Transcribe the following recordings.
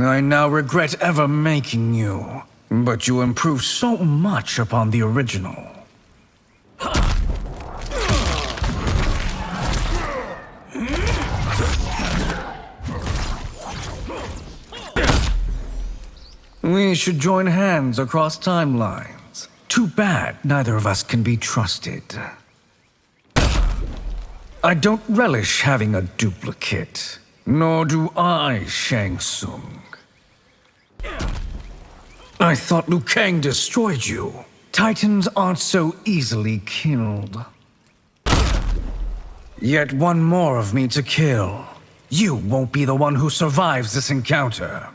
I now regret ever making you, but you improved so much upon the original. We should join hands across timelines. Too bad neither of us can be trusted. I don't relish having a duplicate, nor do I, Shang Tsung. I thought Liu Kang destroyed you. Titans aren't so easily killed. Yet one more of me to kill. You won't be the one who survives this encounter.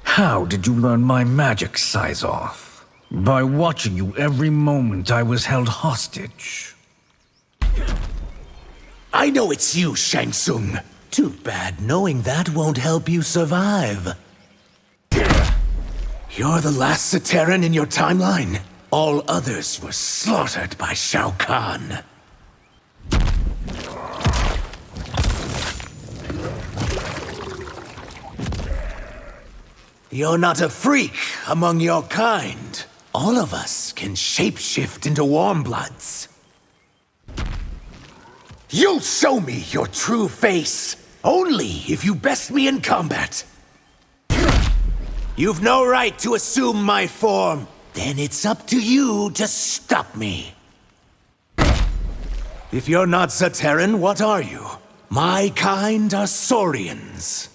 How did you learn my magic size off? By watching you every moment I was held hostage. I know it's you, Shang Tsung. Too bad knowing that won't help you survive. You're the last Sateran in your timeline. All others were slaughtered by Shao Kahn. You're not a freak among your kind. All of us can shapeshift into warm bloods. You'll show me your true face, only if you best me in combat. You've no right to assume my form. Then it's up to you to stop me. If you're not Sateran, what are you? My kind are Saurians.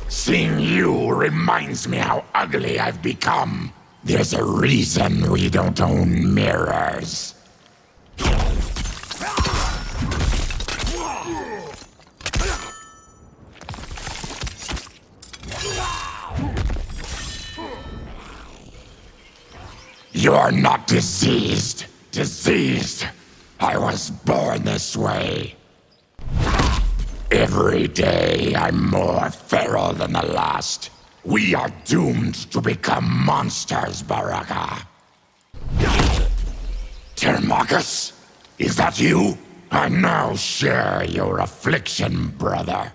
Seeing you reminds me how ugly I've become. There's a reason we don't own mirrors. You're not diseased. Diseased. I was born this way. Every day I'm more feral than the last. We are doomed to become monsters, Baraka. Termachus? Is that you? I now share your affliction, brother.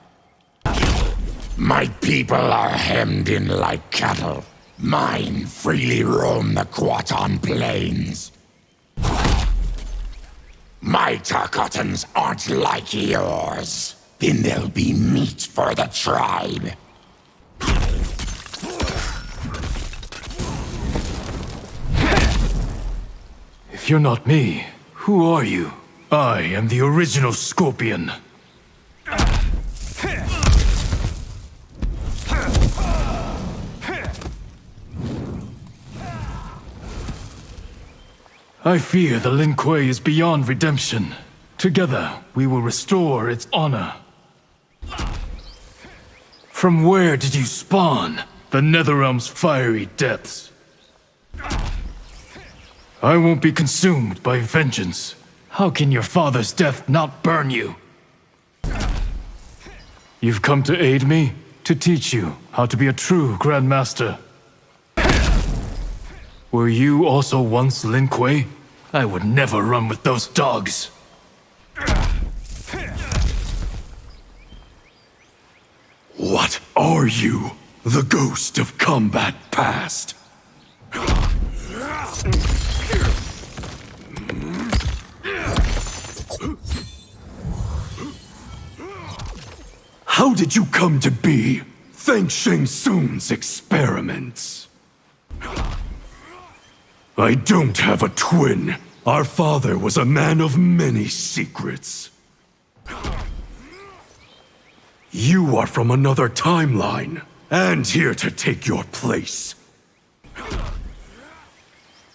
My people are hemmed in like cattle. Mine freely roam the Kwatan plains. My Tarkatans aren't like yours. Then there'll be meat for the tribe. If you're not me, who are you? I am the original Scorpion. I fear the Lin Kuei is beyond redemption. Together, we will restore its honor. From where did you spawn? The Netherrealm's fiery depths. I won't be consumed by vengeance. How can your father's death not burn you? You've come to aid me? To teach you how to be a true Grandmaster. Were you also once Lin Kuei? I would never run with those dogs. What are you? The ghost of combat past? How did you come to be? Thanks Shang Tsung's experiments. I don't have a twin. Our father was a man of many secrets. You are from another timeline, and here to take your place.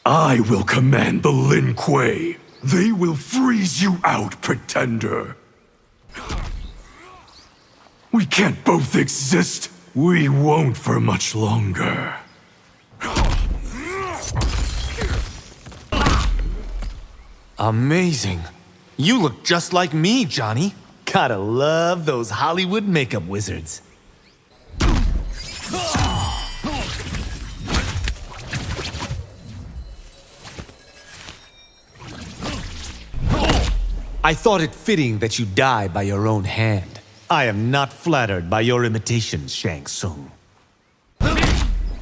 I will command the Lin Kuei. They will freeze you out, pretender. We can't both exist. We won't for much longer. Amazing. You look just like me, Johnny. Gotta love those Hollywood makeup wizards. I thought it fitting that you die by your own hand. I am not flattered by your imitations, Shang Tsung.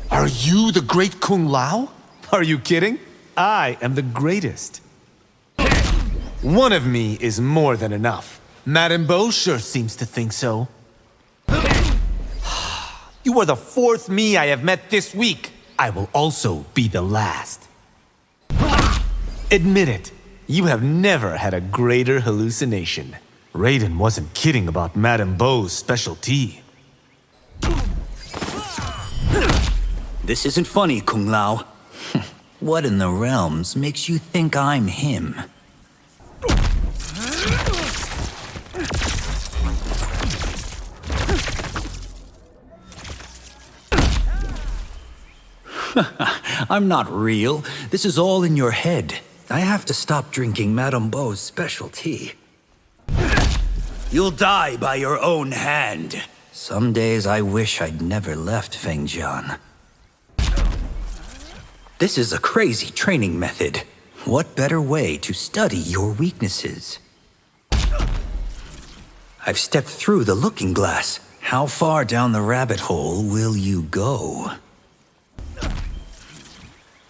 Are you the great Kung Lao? Are you kidding? I am the greatest. One of me is more than enough. Madame Bo sure seems to think so. You are the fourth me I have met this week. I will also be the last. Admit it, you have never had a greater hallucination. Raiden wasn't kidding about Madame Bo's special tea. This isn't funny, Kung Lao. What in the realms makes you think I'm him? I'm not real. This is all in your head. I have to stop drinking Madame Bo's special tea. You'll die by your own hand. Some days I wish I'd never left Fengjian. This is a crazy training method. What better way to study your weaknesses? I've stepped through the looking glass. How far down the rabbit hole will you go?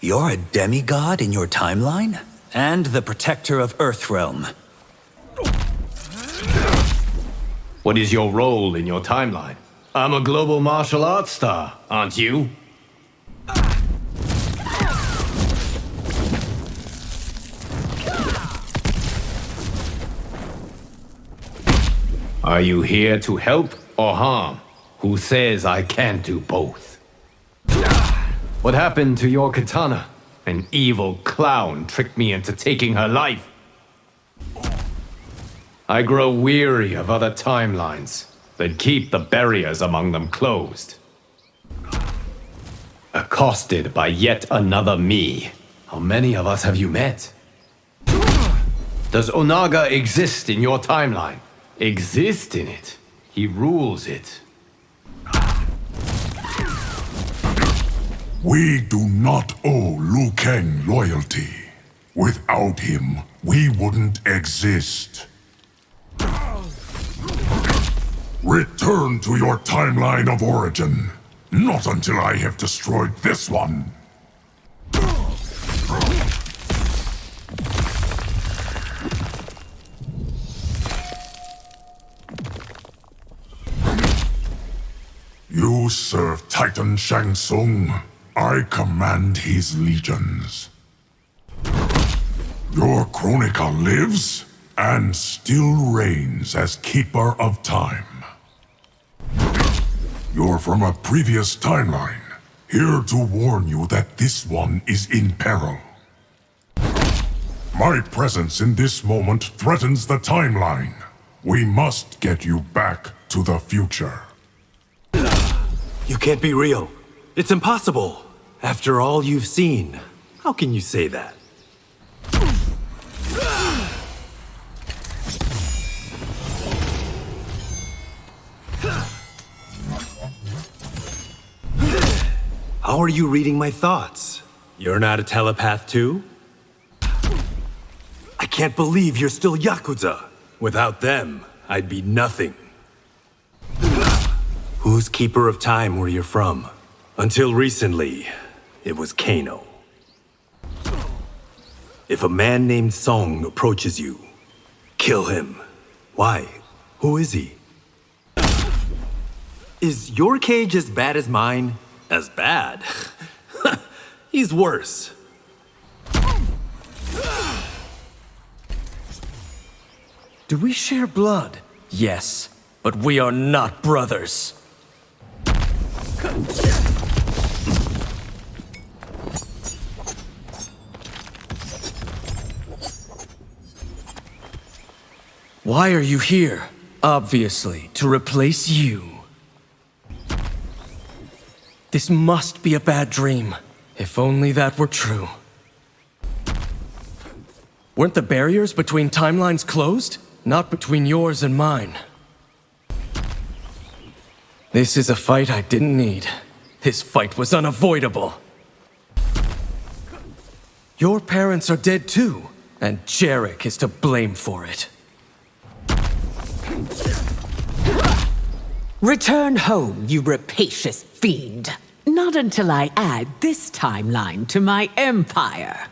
You're a demigod in your timeline? And the protector of Earthrealm. What is your role in your timeline? I'm a global martial arts star, aren't you? Are you here to help or harm? Who says I can't do both? What happened to your katana? An evil clown tricked me into taking her life. I grow weary of other timelines that keep the barriers among them closed. Accosted by yet another me. How many of us have you met? Does Onaga exist in your timeline? Exist in it. He rules it. We do not owe Liu Kang loyalty. Without him, we wouldn't exist. Return to your timeline of origin. Not until I have destroyed this one. You serve Titan Shang Tsung. I command his legions. Your Chronica lives and still reigns as Keeper of Time. You're from a previous timeline, here to warn you that this one is in peril. My presence in this moment threatens the timeline. We must get you back to the future. You can't be real. It's impossible. After all you've seen, how can you say that? How are you reading my thoughts? You're not a telepath too? I can't believe you're still Yakuza. Without them, I'd be nothing. Whose Keeper of Time were you from? Until recently, it was Kano. If a man named Song approaches you, kill him. Why? Who is he? Is your cage as bad as mine? As bad? He's worse. Do we share blood? Yes, but we are not brothers. Why are you here? Obviously, to replace you. This must be a bad dream. If only that were true. Weren't the barriers between timelines closed? Not between yours and mine. This is a fight I didn't need. This fight was unavoidable. Your parents are dead too, and Jarek is to blame for it. Return home, you rapacious fiend. Not until I add this timeline to my empire.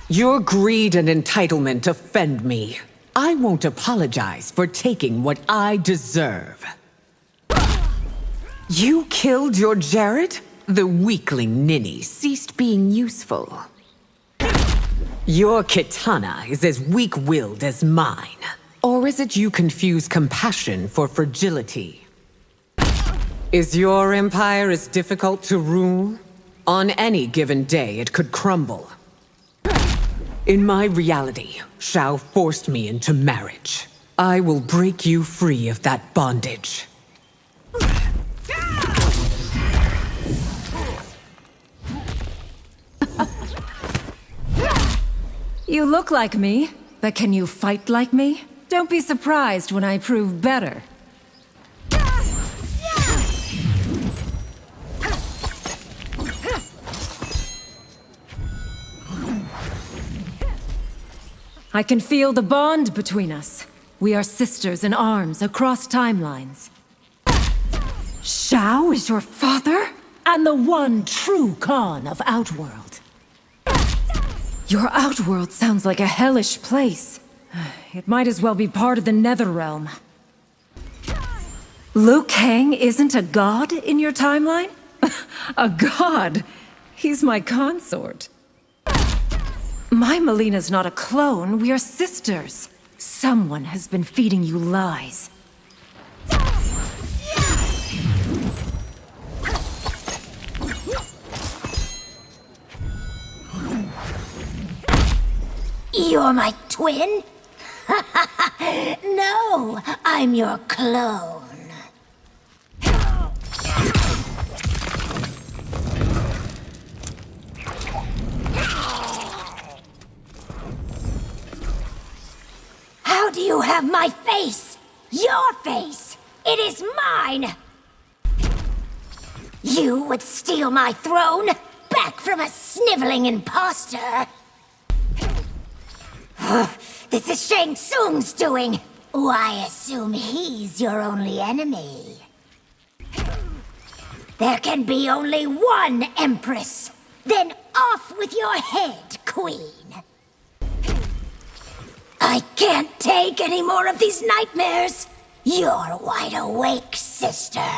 Your greed and entitlement offend me. I won't apologize for taking what I deserve. You killed your Jared? The weakling ninny ceased being useful. Your Kitana is as weak-willed as mine. Or is it you confuse compassion for fragility? Is your empire as difficult to rule? On any given day, it could crumble. In my reality, Shao forced me into marriage. I will break you free of that bondage. You look like me, but can you fight like me? Don't be surprised when I prove better. I can feel the bond between us. We are sisters in arms across timelines. Shao is your father? And the one true Khan of Outworld. Your Outworld sounds like a hellish place. It might as well be part of the Netherrealm. Liu Kang isn't a god in your timeline? A god? He's my consort. My Mileena's not a clone, we are sisters. Someone has been feeding you lies. You're my twin? No, I'm your clone. How do you have my face? Your face! It is mine! You would steal my throne back from a sniveling imposter! This is Shang Tsung's doing. I assume he's your only enemy. There can be only one Empress. Then off with your head, Queen. I can't take any more of these nightmares. You're wide awake, sister.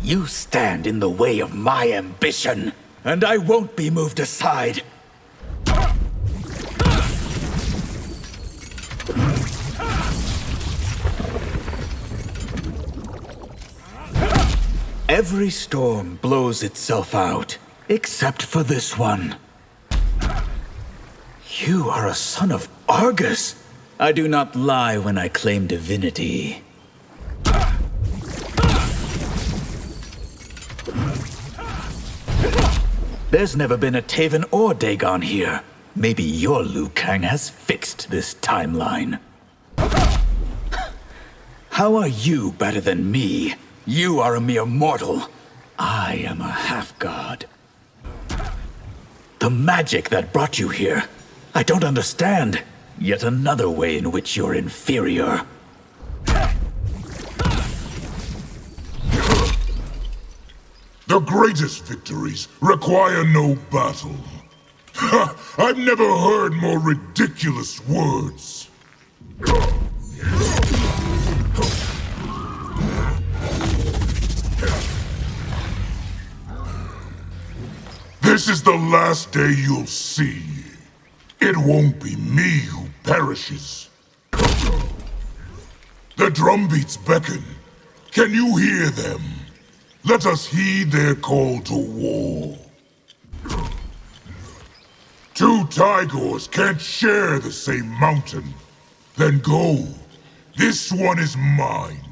You stand in the way of my ambition, and I won't be moved aside. Every storm blows itself out, except for this one. You are a son of Argus. I do not lie when I claim divinity. There's never been a Taven or Dagon here. Maybe your Liu Kang has fixed this timeline. How are you better than me? You are a mere mortal. I am a half-god. The magic that brought you here, I don't understand. Yet another way in which you're inferior. The greatest victories require no battle. I've never heard more ridiculous words. This is the last day you'll see. It won't be me who perishes. The drumbeats beckon. Can you hear them? Let us heed their call to war. Two Tigors can't share the same mountain. Then go. This one is mine.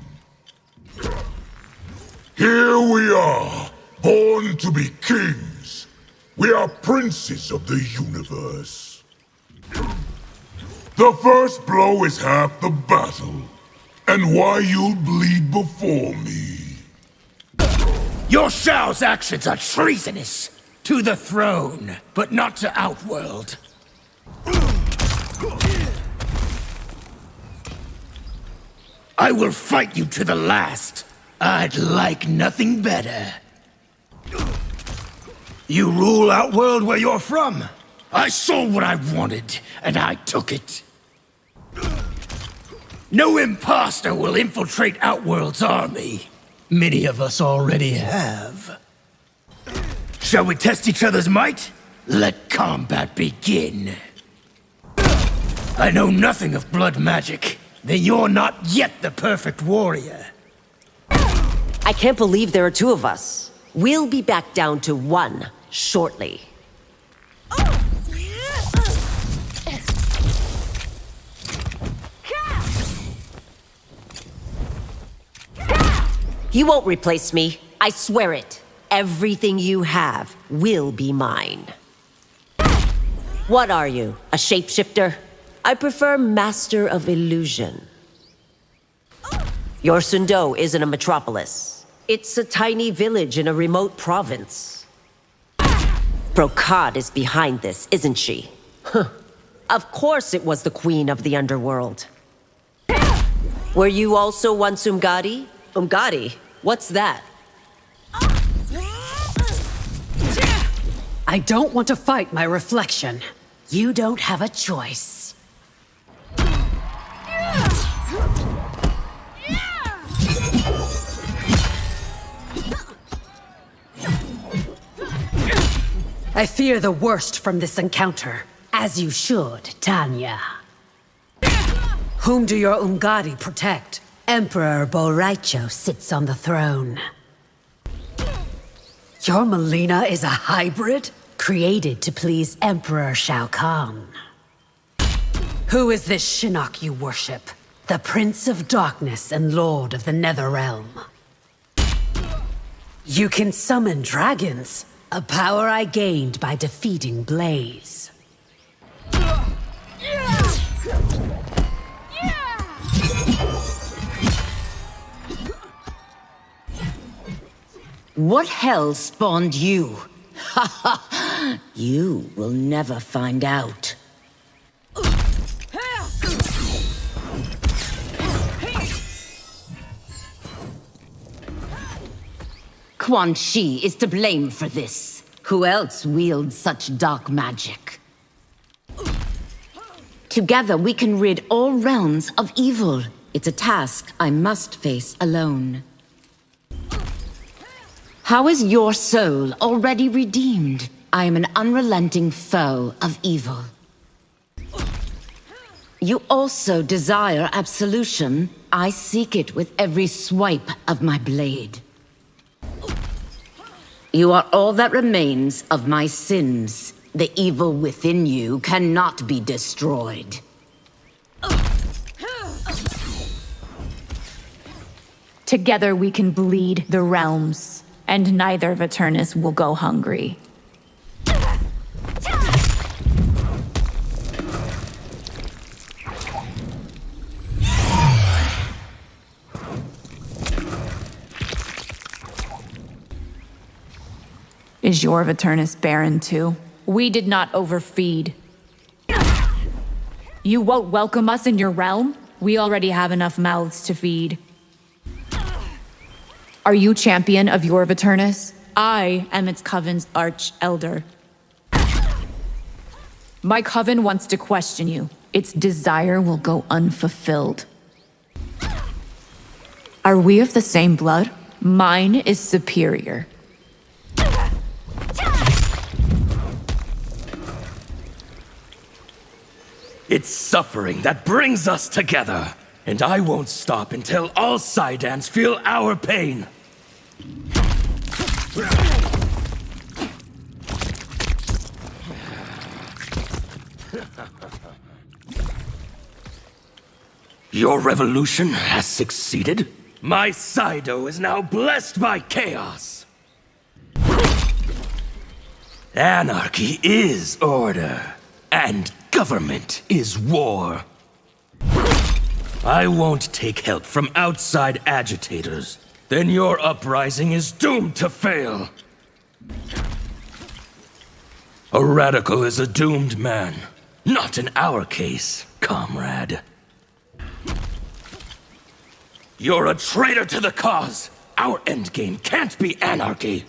Here we are, born to be kings. We are princes of the universe. The first blow is half the battle, and why you'll bleed before me. Your Shao's actions are treasonous. To the throne, but not to Outworld. I will fight you to the last. I'd like nothing better. You rule Outworld where you're from. I saw what I wanted, and I took it. No imposter will infiltrate Outworld's army. Many of us already have. Shall we test each other's might? Let combat begin. I know nothing of blood magic. Then you're not yet the perfect warrior. I can't believe there are two of us. We'll be back down to one shortly. You won't replace me. I swear it. Everything you have will be mine. What are you, a shapeshifter? I prefer Master of Illusion. Your Sindel isn't a metropolis. It's a tiny village in a remote province. Brocade is behind this, isn't she? Huh. Of course it was the queen of the underworld. Were you also once Umgadi? Umgadi? What's that? I don't want to fight my reflection. You don't have a choice. I fear the worst from this encounter. As you should, Tanya. Whom do your Umgadi protect? Emperor Boraicho sits on the throne. Your Mileena is a hybrid? Created to please Emperor Shao Kahn. Who is this Shinnok you worship? The Prince of Darkness and Lord of the Netherrealm. You can summon dragons, a power I gained by defeating Blaze. What hell spawned you? Ha ha! You will never find out. Quan Chi is to blame for this. Who else wields such dark magic? Together we can rid all realms of evil. It's a task I must face alone. How is your soul already redeemed? I am an unrelenting foe of evil. You also desire absolution. I seek it with every swipe of my blade. You are all that remains of my sins. The evil within you cannot be destroyed. Together we can bleed the realms, and neither of Eternus will go hungry. Is your Eternus barren too? We did not overfeed. You won't welcome us in your realm? We already have enough mouths to feed. Are you champion of your Eternus? I am its coven's arch-elder. My coven wants to question you. Its desire will go unfulfilled. Are we of the same blood? Mine is superior. It's suffering that brings us together. And I won't stop until all Saidans feel our pain. Your revolution has succeeded. My Saido is now blessed by chaos. Anarchy is order, and government is war. I won't take help from outside agitators. Then your uprising is doomed to fail. A radical is a doomed man. Not in our case, comrade. You're a traitor to the cause. Our endgame can't be anarchy.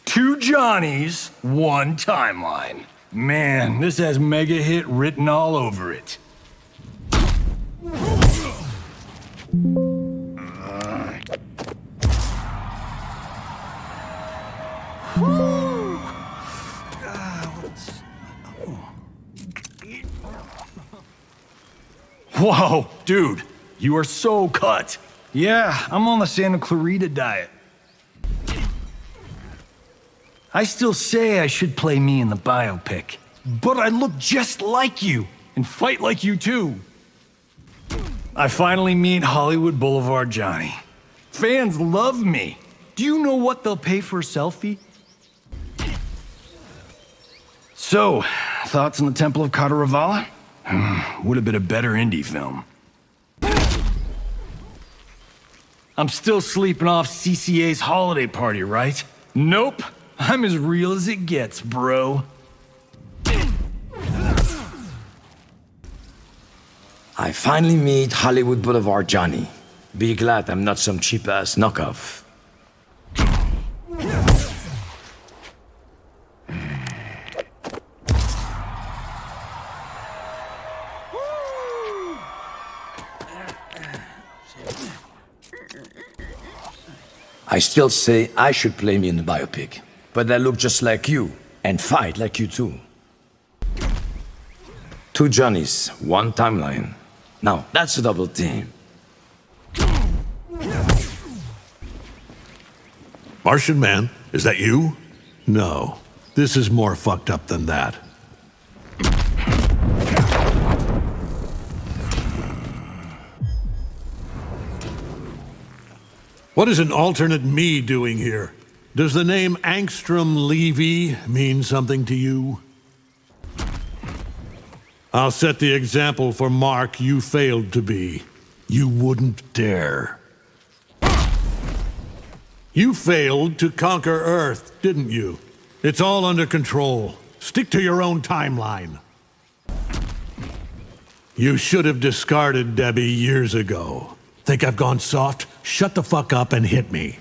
2 Johnnies, 1 timeline. Man, this has mega hit written all over it. Whoa, dude, you are so cut. Yeah, I'm on the Santa Clarita diet. I still say I should play me in the biopic, but I look just like you and fight like you too. I finally meet Hollywood Boulevard Johnny. Fans love me. Do you know what they'll pay for a selfie? So, thoughts on the Temple of Kataravala? Would have been a better indie film. I'm still sleeping off CCA's holiday party, right? Nope. I'm as real as it gets, bro. I finally meet Hollywood Boulevard Johnny. Be glad I'm not some cheap-ass knockoff. I still say I should play me in the biopic, but I look just like you and fight like you too. 2 Johnnies, 1 timeline. Now, that's a double team. Martian Man, is that you? No, this is more fucked up than that. What is an alternate me doing here? Does the name Angstrom Levy mean something to you? I'll set the example for Mark you failed to be. You wouldn't dare. You failed to conquer Earth, didn't you? It's all under control. Stick to your own timeline. You should have discarded Debbie years ago. Think I've gone soft? Shut the fuck up and hit me.